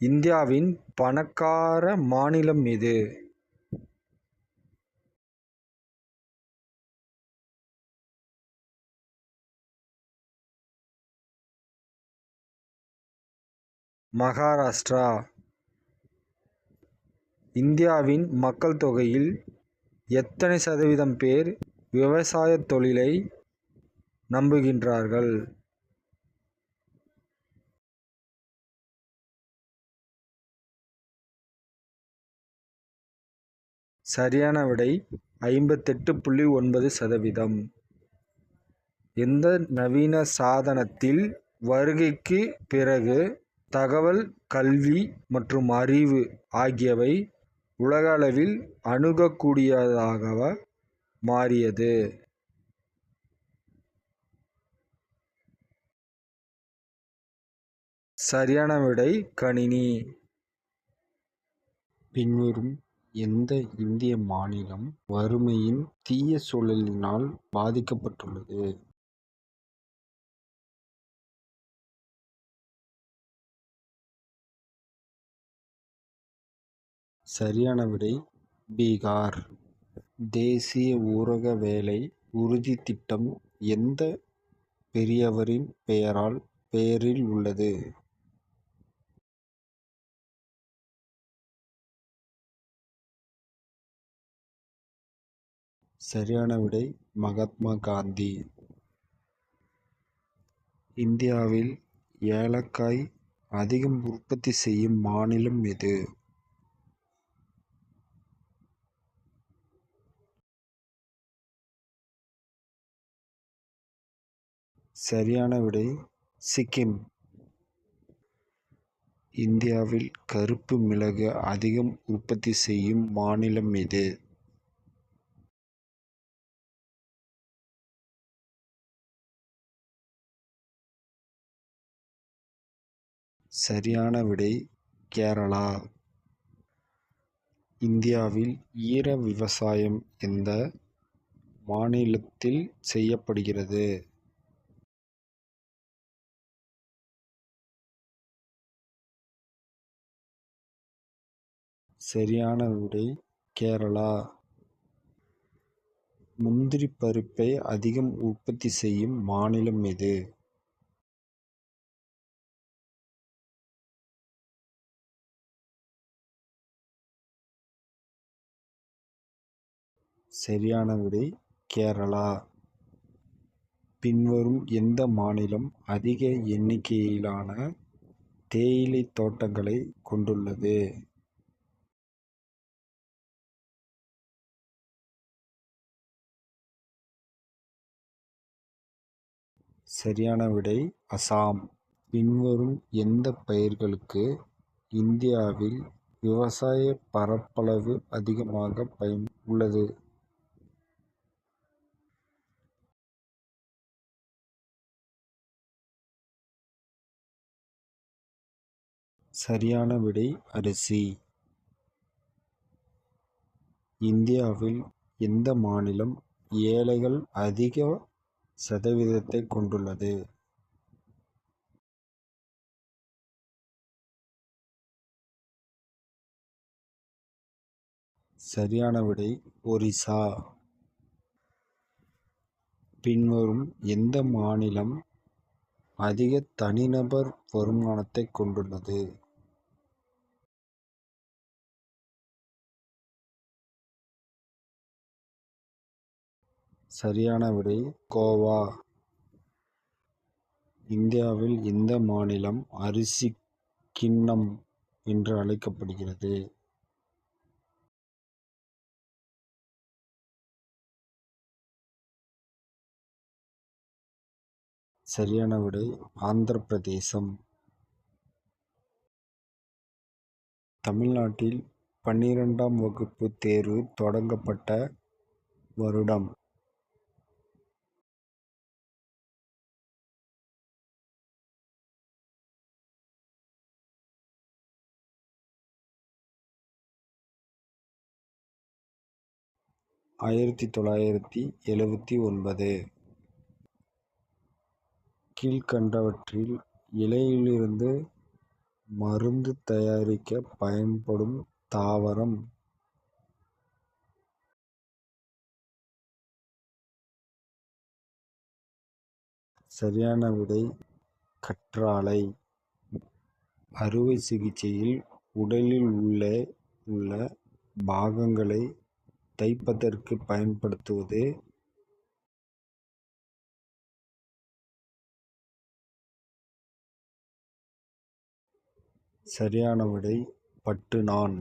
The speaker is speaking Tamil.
இந்தியாவின் பணக்கார மாநிலம் எது? மகாராஷ்டிரா. இந்தியாவின் மக்கள் தொகையில் எத்தனை சதவீதம் பேர் விவசாயத் தொழிலை நம்புகின்றார்கள்? சரியான விடை 58.9%. எந்த நவீன சாதனத்தில் வருகைக்கு பிறகு தகவல், கல்வி மற்றும் அறிவு ஆகியவை உலக அளவில் அணுகக்கூடியதாக மாறியது? சரியான விடை கணினி. பின்வரும் எந்த இந்திய மாநிலம் வறுமையின் தீய சூழலினால் பாதிக்கப்பட்டுள்ளது? சரியான விடை பீகார். தேசிய ஊரக வேலை உறுதி திட்டம் எந்த பெரியவரின் பெயரில் உள்ளது? சரியான விடை மகாத்மா காந்தி. இந்தியாவில் ஏலக்காய் அதிகம் உற்பத்தி செய்யும் மாநிலம் எது? சரியான விடை சிக்கிம். இந்தியாவில் கருப்பு மிளகு அதிகம் உற்பத்தி செய்யும் மாநிலம் எது? சரியான விடை கேரளா. இந்தியாவில் ஈர விவசாயம் எந்த மாநிலத்தில் செய்யப்படுகிறது? சரியான விடை கேரளா. முந்திரி பருப்பை அதிகம் உற்பத்தி செய்யும் மாநிலம் எது? சரியான விடை கேரளா. பின்வரும் எந்த மாநிலம் அதிக எண்ணிக்கையிலான தேயிலை தோட்டங்களை கொண்டுள்ளது? சரியான விடை அசாம். பின்வரும் எந்த பயிர்களுக்கு இந்தியாவில் விவசாய பரப்பளவு அதிகமாக உள்ளது? சரியான விடை அரிசி. இந்தியாவில் எந்த மாநிலம் ஏழைகள் அதிக சதவீதத்தை கொண்டுள்ளது? சரியான விடை ஒரிசா. பின்வரும் எந்த மாநிலம் அதிக தனிநபர் வருமானத்தை கொண்டுள்ளது? சரியான விடை கோவா. இந்தியாவில் எந்த மாநிலம் அரிசி கிண்ணம் என்று அழைக்கப்படுகிறது? சரியான விடை ஆந்திர பிரதேசம். தமிழ்நாட்டில் 12ஆம் வகுப்பு தேர்வு தொடங்கப்பட்ட வருடம்? - 1979. கீழ்க்கண்டவற்றில் இலையிலிருந்து மருந்து தயாரிக்க பயன்படும் தாவரம்? சரியான விடை கற்றாழை. அறுவை சிகிச்சையில் உடலில் உள்ள பாகங்களை தைப்பதற்கு பயன்படுத்துவது? சரியான விடை பட்டு நாண்.